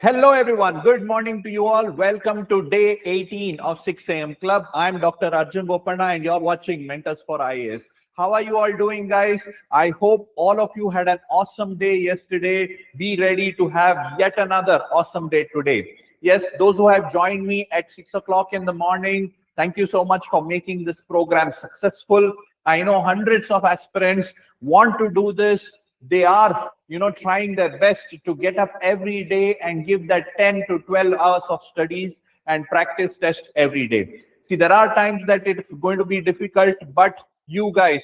Hello, everyone. Good morning to you all. Welcome to day 18 of 6 a.m. Club. I'm Dr. Arjun Bopanna, and you're watching Mentors for IAS. How are you all doing, guys? I hope all of you had an awesome day yesterday. Be ready to have yet another awesome day today. Yes, those who have joined me at 6 o'clock in the morning, thank you so much for making this program successful. I know hundreds of aspirants want to do this. They are trying their best to get up every day and give that 10 to 12 hours of studies and practice test every day. See, there are times that it's going to be difficult, but you guys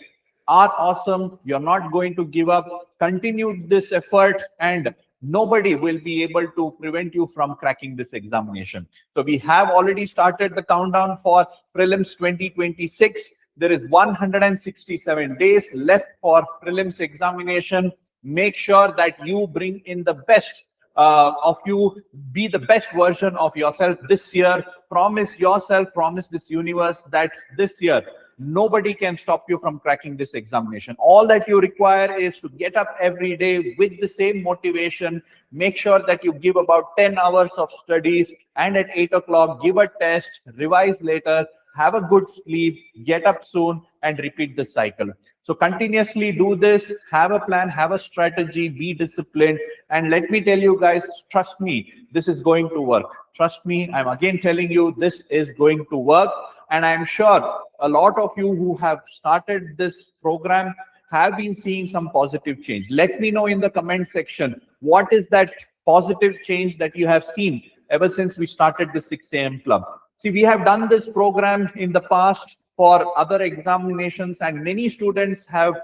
are awesome. You're not going to give up. Continue this effort, and nobody will be able to prevent you from cracking this examination. So we have already started the countdown for prelims 2026. There is 167 days left for prelims examination. Make sure that you bring in the best of you, be the best version of yourself this year. Promise yourself, promise this universe that this year nobody can stop you from cracking this examination. All that you require is to get up every day with the same motivation. Make sure that you give about 10 hours of studies, and at 8 o'clock give a test, revise later, have a good sleep, get up soon, and repeat this cycle. So continuously do this, have a plan, have a strategy, be disciplined. And let me tell you guys, trust me, this is going to work. Trust me, I'm again telling you, this is going to work. And I'm sure a lot of you who have started this program have been seeing some positive change. Let me know in the comment section, what is that positive change that you have seen ever since we started the 6 a.m. club? See, we have done this program in the past for other examinations, and many students have,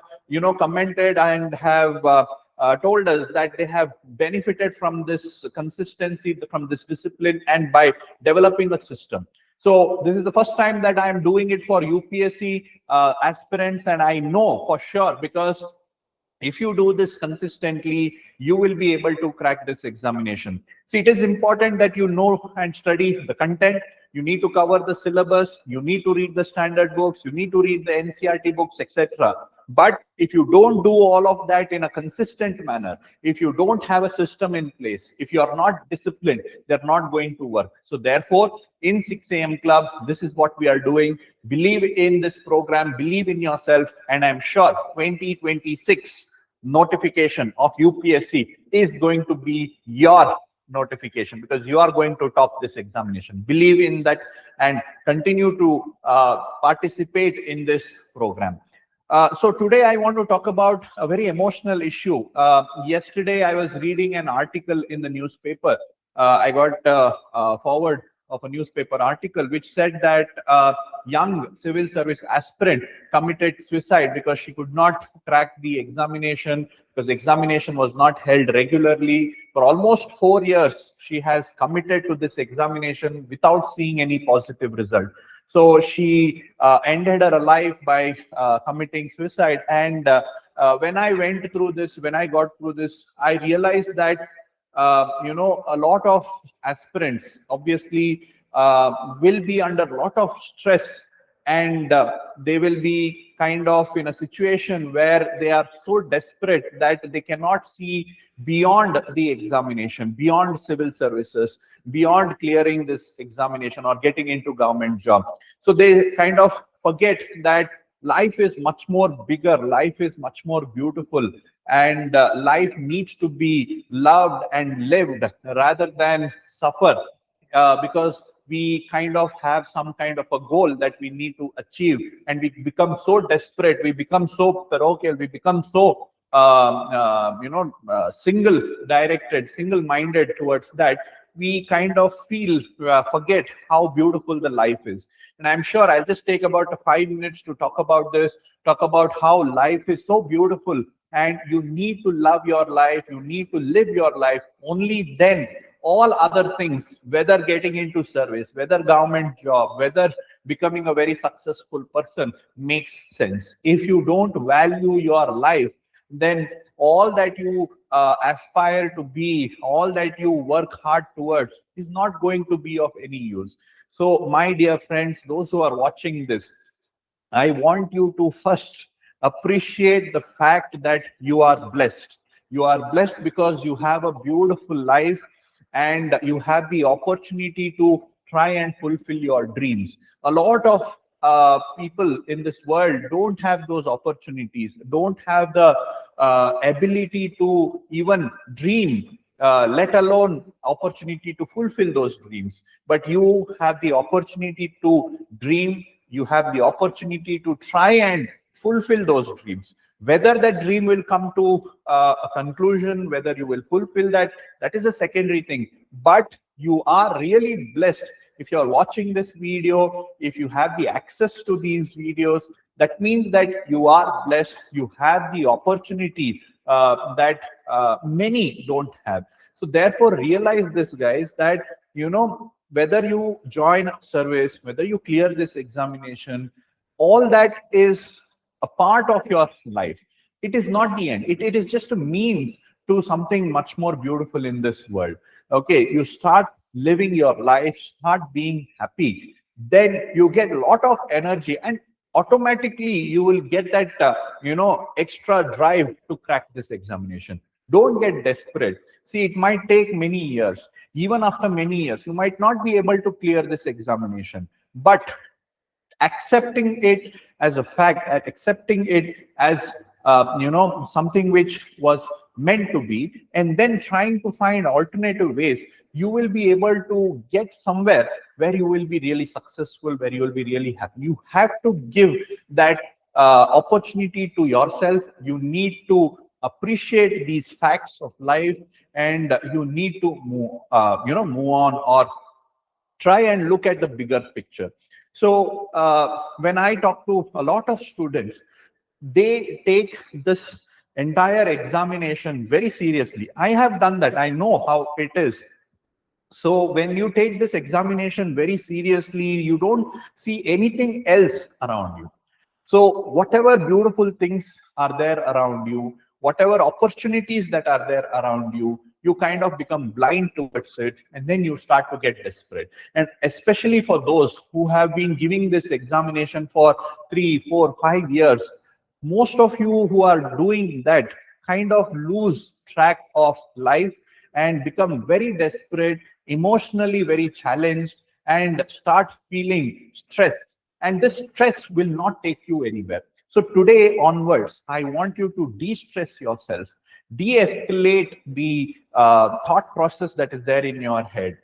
commented and have told us that they have benefited from this consistency, from this discipline, and by developing a system. So this is the first time that I am doing it for UPSC aspirants, and I know for sure, because if you do this consistently, you will be able to crack this examination. See, it is important that you know and study the content. You need to cover the syllabus. You need to read the standard books. You need to read the NCERT books, etc. But if you don't do all of that in a consistent manner, if you don't have a system in place, if you are not disciplined, they're not going to work. So therefore, in 6 a.m. club, this is what we are doing. Believe in this program, believe in yourself, and I'm sure 2026 notification of UPSC is going to be your notification, because you are going to top this examination. Believe in that and continue to participate in this program. So today I want to talk about a very emotional issue. Yesterday I was reading an article in the newspaper. I got forward of a newspaper article which said that young civil service aspirant committed suicide because she could not crack the examination, because examination was not held regularly. For almost 4 years, she has committed to this examination without seeing any positive result. So she ended her life by committing suicide. And when I went through this, when I got through this, I realized that a lot of aspirants obviously will be under a lot of stress, and they will be kind of in a situation where they are so desperate that they cannot see beyond the examination, beyond civil services, beyond clearing this examination or getting into government job. So they kind of forget that life is much more bigger, life is much more beautiful, and life needs to be loved and lived rather than suffer because we kind of have some kind of a goal that we need to achieve, and we become so desperate, we become so parochial, we become so single-directed, single-minded towards that, we kind of forget how beautiful the life is. And I'm sure I'll just take about 5 minutes to talk about this, talk about how life is so beautiful, and you need to love your life, you need to live your life. Only then all other things, whether getting into service, whether government job, whether becoming a very successful person, makes sense. If you don't value your life, then all that you aspire to be, all that you work hard towards is not going to be of any use. So my dear friends, those who are watching this, I want you to first appreciate the fact that you are blessed. You are blessed because you have a beautiful life. and you have the opportunity to try and fulfill your dreams. A lot of people in this world don't have those opportunities, don't have the ability to even dream, let alone opportunity to fulfill those dreams. But you have the opportunity to dream, you have the opportunity to try and fulfill those dreams. Whether that dream will come to a conclusion, whether you will fulfill that, that is a secondary thing. But you are really blessed if you're watching this video, if you have the access to these videos. That means that you are blessed, you have the opportunity that many don't have. So therefore, realize this, guys, that whether you join service, whether you clear this examination, all that is a part of your life. It is not the end. It is just a means to something much more beautiful in this world. Okay, you start living your life, start being happy, then you get a lot of energy, and automatically you will get that extra drive to crack this examination. Don't get desperate. See, it might take many years. Even after many years, you might not be able to clear this examination, but accepting it as a fact, accepting it as something which was meant to be, and then trying to find alternative ways, you will be able to get somewhere where you will be really successful, where you will be really happy. You have to give that opportunity to yourself. You need to appreciate these facts of life, and you need to move on, or try and look at the bigger picture. So when I talk to a lot of students, they take this entire examination very seriously. I have done that. I know how it is. So when you take this examination very seriously, you don't see anything else around you. So whatever beautiful things are there around you, whatever opportunities that are there around you, you kind of become blind towards it, and then you start to get desperate. And especially for those who have been giving this examination for 3, 4, 5 years, most of you who are doing that kind of lose track of life and become very desperate, emotionally very challenged, and start feeling stressed. And this stress will not take you anywhere. So today onwards, I want you to de-stress yourself, de-escalate the thought process that is there in your head.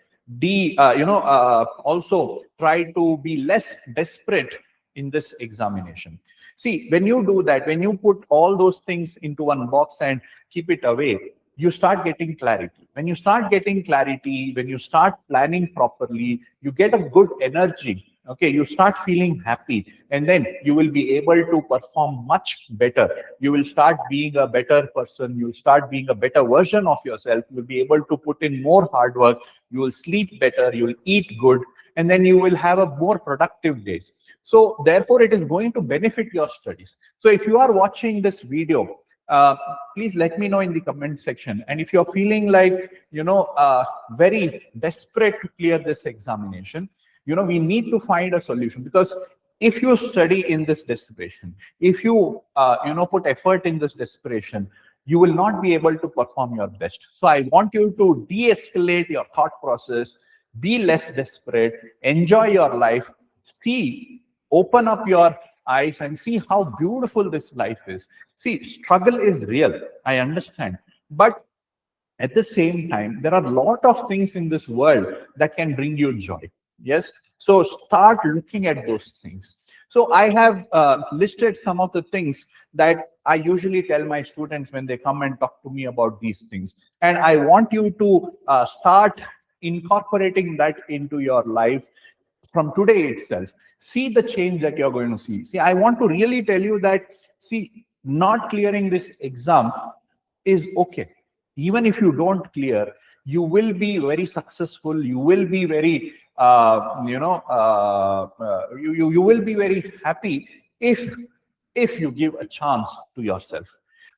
Also try to be less desperate in this examination. See, when you do that, when you put all those things into one box and keep it away, you start getting clarity. When you start getting clarity, when you start planning properly, you get a good energy. Okay, you start feeling happy, and then you will be able to perform much better. You will start being a better person. You will start being a better version of yourself. You will be able to put in more hard work. You will sleep better. You will eat good, and then you will have a more productive days. So therefore, it is going to benefit your studies. So if you are watching this video, please let me know in the comment section. And if you're feeling like, very desperate to clear this examination, we need to find a solution. Because if you study in this desperation, if you, put effort in this desperation, you will not be able to perform your best. So I want you to de-escalate your thought process, be less desperate, enjoy your life, open up your eyes and see how beautiful this life is. See, struggle is real, I understand. But at the same time, there are a lot of things in this world that can bring you joy. Yes. So start looking at those things. So I have listed some of the things that I usually tell my students when they come and talk to me about these things. And I want you to start incorporating that into your life from today itself. See the change that you're going to see. See, I want to really tell you that, see, not clearing this exam is okay. Even if you don't clear, you will be very successful. You will be very, you will be very happy if you give a chance to yourself.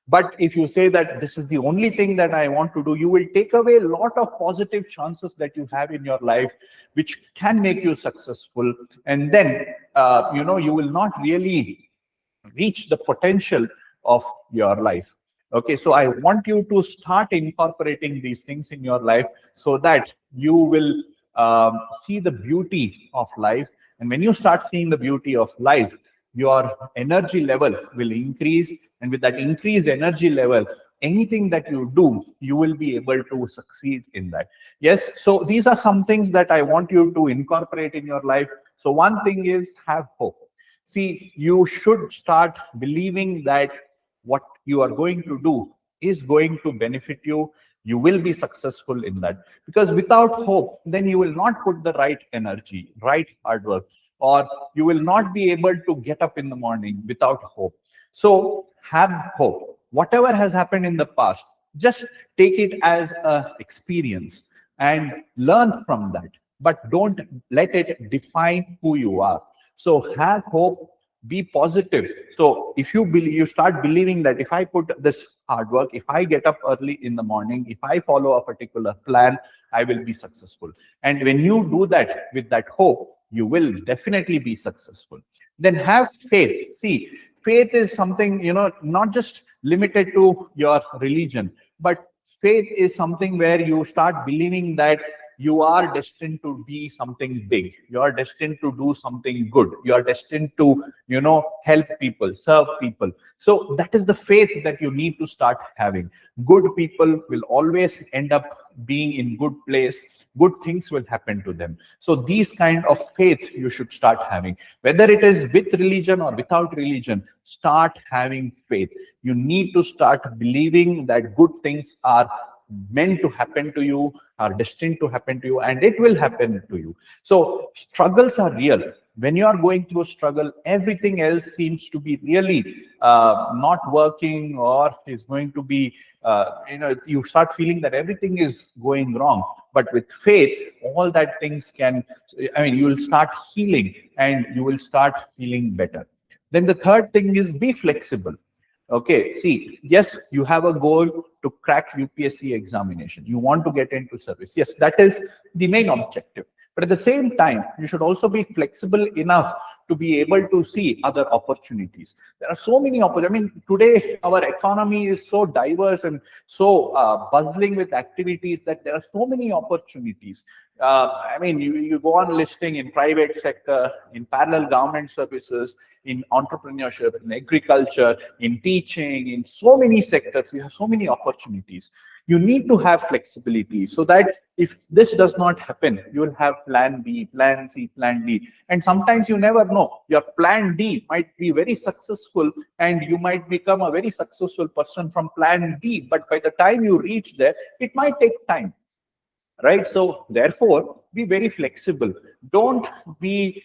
But if you say that this is the only thing that I want to do, you will take away a lot of positive chances that you have in your life, which can make you successful. And then, you will not really reach the potential of your life. Okay, so I want you to start incorporating these things in your life so that you will see the beauty of life. And when you start seeing the beauty of life, your energy level will increase. And with that increased energy level, anything that you do, you will be able to succeed in that. Yes, so these are some things that I want you to incorporate in your life. So one thing is have hope. See, you should start believing that what you are going to do is going to benefit you. You will be successful in that. Because without hope, then you will not put the right energy, right hard work, or you will not be able to get up in the morning without hope. So have hope. Whatever has happened in the past, just take it as an experience and learn from that. But don't let it define who you are. So have hope, be positive. So if you believe, you start believing that if I put this hard work, if I get up early in the morning, if I follow a particular plan, I will be successful. And when you do that with that hope, you will definitely be successful. Then have faith. See, faith is something, not just limited to your religion, but faith is something where you start believing that you are destined to be something big. You are destined to do something good. You are destined to, help people, serve people. So that is the faith that you need to start having. Good people will always end up being in good place. Good things will happen to them. So these kind of faith you should start having. Whether it is with religion or without religion, start having faith. You need to start believing that good things are meant to happen to you, are destined to happen to you, and it will happen to you. So struggles are real. When you are going through a struggle, everything else seems to be really not working, or is going to be, you start feeling that everything is going wrong. But with faith, all that things can, you will start healing and you will start feeling better. Then the third thing is be flexible. Okay, see, yes, you have a goal to crack UPSC examination. You want to get into service. Yes, that is the main objective. But at the same time, you should also be flexible enough to be able to see other opportunities. There are so many opportunities. Today our economy is so diverse and so bustling with activities that there are so many opportunities. You go on listing in private sector, in parallel government services, in entrepreneurship, in agriculture, in teaching, in so many sectors. We have so many opportunities. You need to have flexibility so that if this does not happen, you will have plan B, plan C, plan D. And sometimes you never know. Your plan D might be very successful and you might become a very successful person from plan D. But by the time you reach there, it might take time. Right? So therefore, be very flexible. Don't be,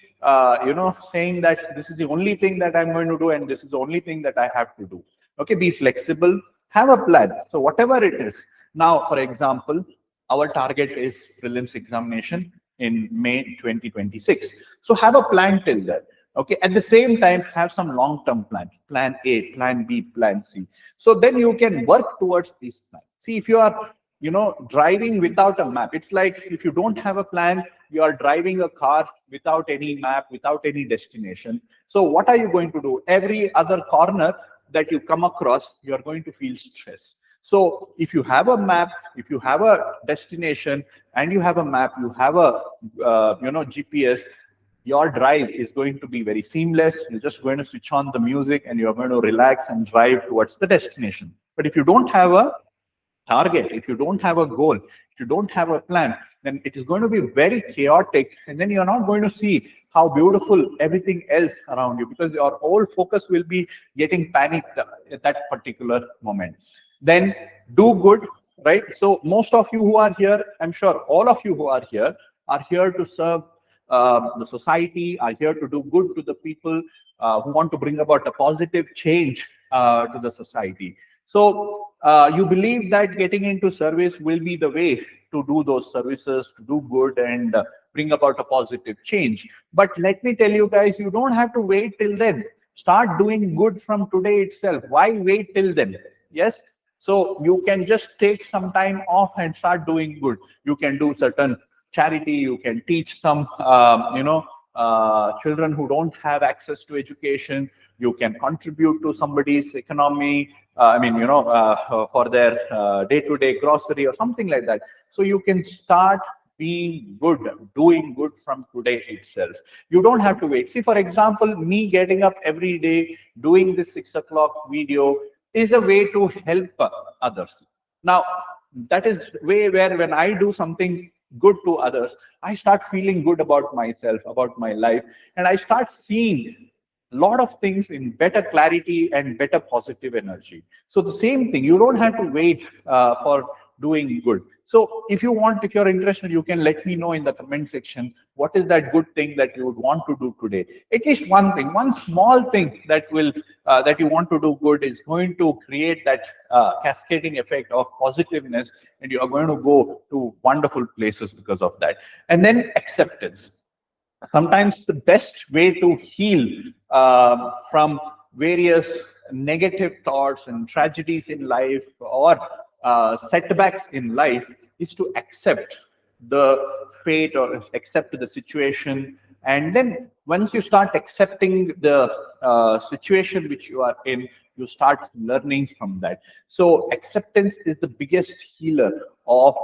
saying that this is the only thing that I'm going to do and this is the only thing that I have to do. Okay, be flexible, have a plan. So whatever it is. Now, for example, our target is prelims examination in May 2026. So have a plan till then. Okay, at the same time, have some long-term plan, plan A, plan B, plan C. So then you can work towards these plans. See, if you are driving without a map, it's like if you don't have a plan, you are driving a car without any map, without any destination. So what are you going to do? Every other corner that you come across, you're going to feel stress. So if you have a map, if you have a destination and you have a map, you have a GPS, your drive is going to be very seamless. You're just going to switch on the music and you're going to relax and drive towards the destination. But if you don't have a target, if you don't have a goal, if you don't have a plan, then it is going to be very chaotic, and then you're not going to see how beautiful everything else around you, because your whole focus will be getting panicked at that particular moment. Then do good, right? So most of you who are here, I'm sure all of you who are here to serve the society, are here to do good to the people who want to bring about a positive change to the society. So you believe that getting into service will be the way to do those services, to do good and bring about a positive change. But let me tell you guys, you don't have to wait till then. Start doing good from today itself. Why wait till then? Yes. So you can just take some time off and start doing good. You can do certain charity. You can teach some, children who don't have access to education. You can contribute to somebody's economy, for their day-to-day grocery or something like that. So you can start being good, doing good from today itself. You don't have to wait. See, for example, me getting up every day, doing this 6 o'clock video is a way to help others. Now, that is way where when I do something good to others, I start feeling good about myself, about my life, and I start seeing a lot of things in better clarity and better positive energy. So the same thing, you don't have to wait for doing good. So if you want, if you're interested, you can let me know in the comment section, what is that good thing that you would want to do today? At least one thing, one small thing that will that you want to do good is going to create that cascading effect of positiveness, and you are going to go to wonderful places because of that. And then acceptance. Sometimes the best way to heal from various negative thoughts and tragedies in life, or setbacks in life, is to accept the fate or accept the situation. And then once you start accepting the situation which you are in, you start learning from that. So acceptance is the biggest healer of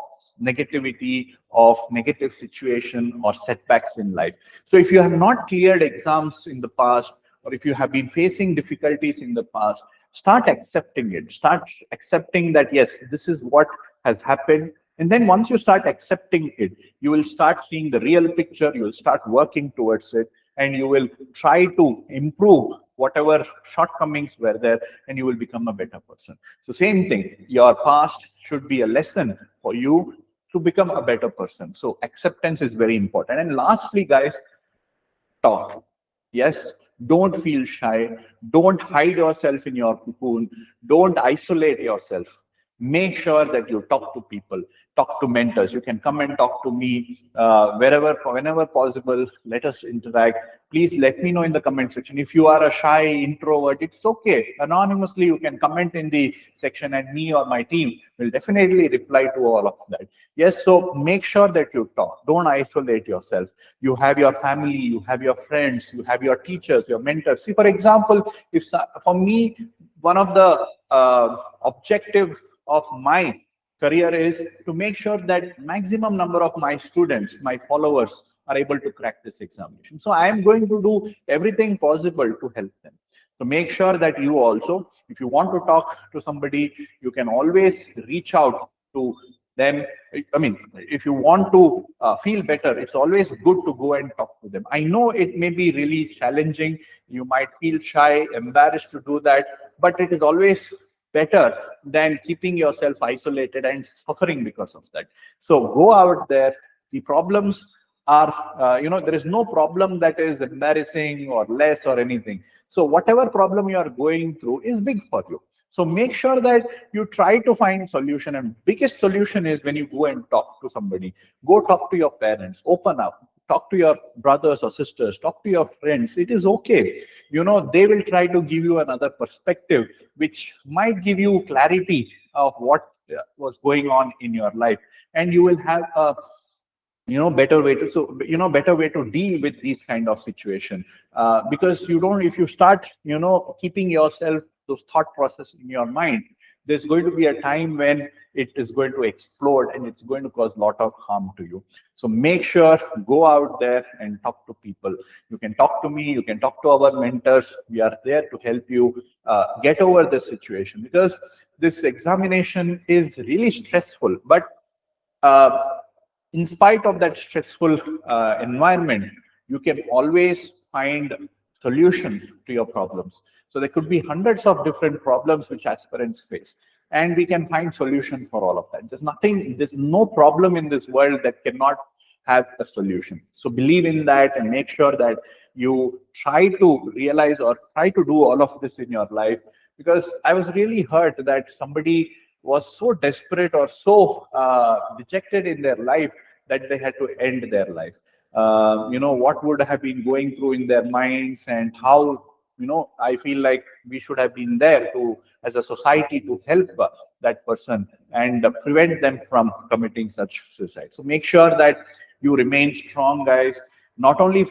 negativity, of negative situation or setbacks in life. So if you have not cleared exams in the past, or if you have been facing difficulties in the past, start accepting it. Start accepting that, yes, this is what has happened. And then once you start accepting it, you will start seeing the real picture, you will start working towards it, and you will try to improve whatever shortcomings were there, and you will become a better person. So same thing, your past should be a lesson for you to become a better person. So acceptance is very important. And lastly, guys, talk. Yes, don't feel shy. Don't hide yourself in your cocoon. Don't isolate yourself. Make sure that you talk to people, talk to mentors. You can come and talk to me whenever possible. Let us interact. Please let me know in the comment section. If you are a shy introvert, it's okay. Anonymously, you can comment in the section, and me or my team will definitely reply to all of that. Yes, so make sure that you talk. Don't isolate yourself. You have your family, you have your friends, you have your teachers, your mentors. See, for example, if for me, one of the objective of my career is to make sure that maximum number of my students, my followers, are able to crack this examination. So I am going to do everything possible to help them. So make sure that you also, if you want to talk to somebody, you can always reach out to them. I mean, if you want to feel better, it's always good to go and talk to them. I know it may be really challenging. You might feel shy, embarrassed to do that, but it is always better than keeping yourself isolated and suffering because of that. So go out there. The problems are, there is no problem that is embarrassing or less or anything. So whatever problem you are going through is big for you. So make sure that you try to find solution. And biggest solution is when you go and talk to somebody. Go talk to your parents, open up, talk to your brothers or sisters, talk to your friends. It is okay. They will try to give you another perspective, which might give you clarity of what was going on in your life. And you will have a better way to better way to deal with these kind of situation, because if you start keeping yourself those thought process in your mind, there's going to be a time when it is going to explode, and it's going to cause a lot of harm to you. So make sure, go out there and talk to people. You can talk to me, you can talk to our mentors. We are there to help you get over the situation, because this examination is really stressful. But in spite of that stressful environment, you can always find solutions to your problems. So there could be hundreds of different problems which aspirants face, and we can find solution for all of that. There's no problem in this world that cannot have a solution. So believe in that, and make sure that you try to realize or try to do all of this in your life. Because I was really hurt that somebody was so desperate or so dejected in their life that they had to end their life. What would have been going through in their minds, and how, I feel like we should have been there to, as a society, to help that person and prevent them from committing such suicide. So make sure that you remain strong, guys. Not only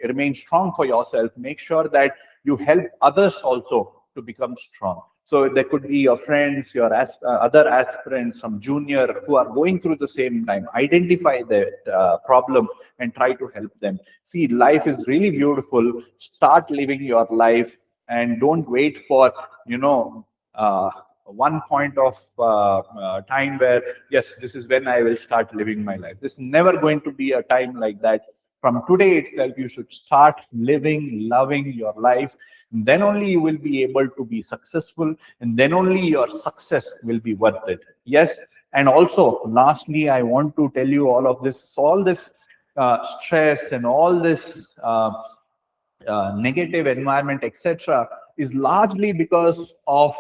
remain strong for yourself, make sure that you help others also to become strong. So there could be your friends, your other aspirants, some junior who are going through the same time. Identify that problem and try to help them. See, life is really beautiful. Start living your life and don't wait for, one point of time where, yes, this is when I will start living my life. This is never going to be a time like that. From today itself, you should start living, loving your life. And then only you will be able to be successful, and then only your success will be worth it. Yes. And also, lastly, I want to tell you all this stress and all this negative environment, etc., is largely because of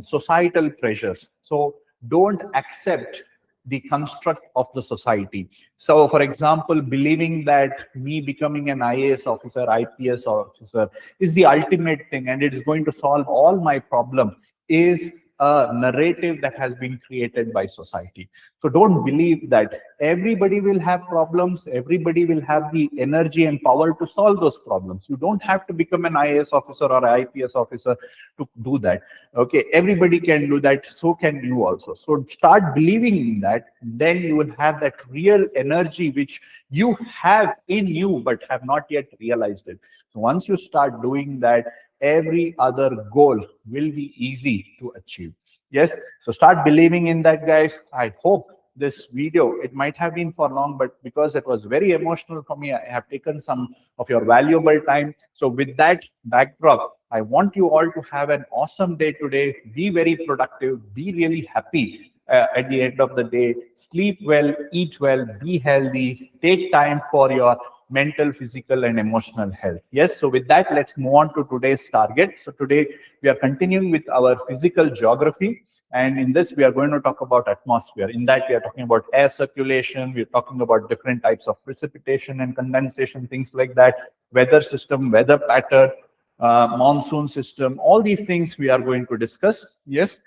societal pressures. So don't accept the construct of the society. So, for example, believing that me becoming an IAS officer, IPS officer is the ultimate thing and it is going to solve all my problem is a narrative that has been created by society. So don't believe that. Everybody will have problems. Everybody will have the energy and power to solve those problems. You don't have to become an IAS officer or IPS officer to do that. Okay, everybody can do that. So can you also. So start believing in that. Then you will have that real energy which you have in you but have not yet realized it. So once you start doing that, every other goal will be easy to achieve. Yes, so start believing in that, guys. I hope this video, it might have been for long, but because it was very emotional for me, I have taken some of your valuable time. So with that backdrop, I want you all to have an awesome day today. Be very productive, be really happy at the end of the day. Sleep well, eat well, be healthy, take time for your mental, physical, and emotional health. Yes, so with that, let's move on to today's target. So today we are continuing with our physical geography. And in this, we are going to talk about atmosphere. In that, we are talking about air circulation. We're talking about different types of precipitation and condensation, things like that, weather system, weather pattern, monsoon system, all these things we are going to discuss. Yes.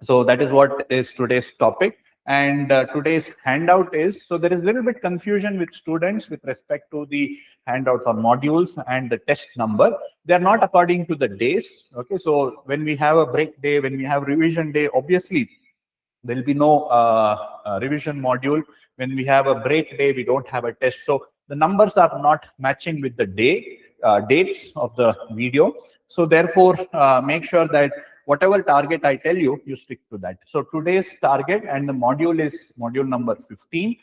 So that is what is today's topic. And today's handout is, so there is a little bit confusion with students with respect to the handouts or modules and the test number. They are not according to the days. Okay, so when we have a break day, when we have revision day, obviously there will be no revision module. When we have a break day, we don't have a test. So the numbers are not matching with the dates of the video. So therefore, make sure that whatever target I tell you, you stick to that. So today's target and the module is module number 15.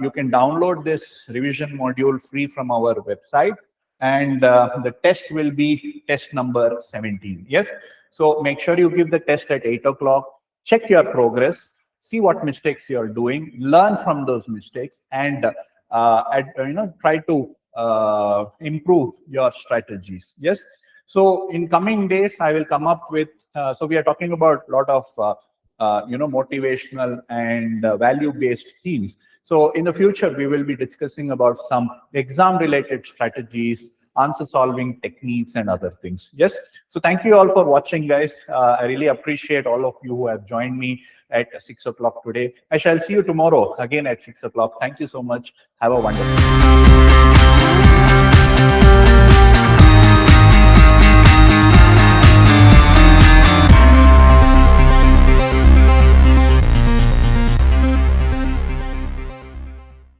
You can download this revision module free from our website. And the test will be test number 17. Yes. So make sure you give the test at 8 o'clock. Check your progress, see what mistakes you are doing, learn from those mistakes, and try to improve your strategies. Yes. So in coming days, I will come up with. So we are talking about a lot of motivational and value-based themes. So in the future, we will be discussing about some exam-related strategies, answer-solving techniques, and other things. Yes. So thank you all for watching, guys. I really appreciate all of you who have joined me at 6 o'clock today. I shall see you tomorrow again at 6 o'clock. Thank you so much. Have a wonderful day.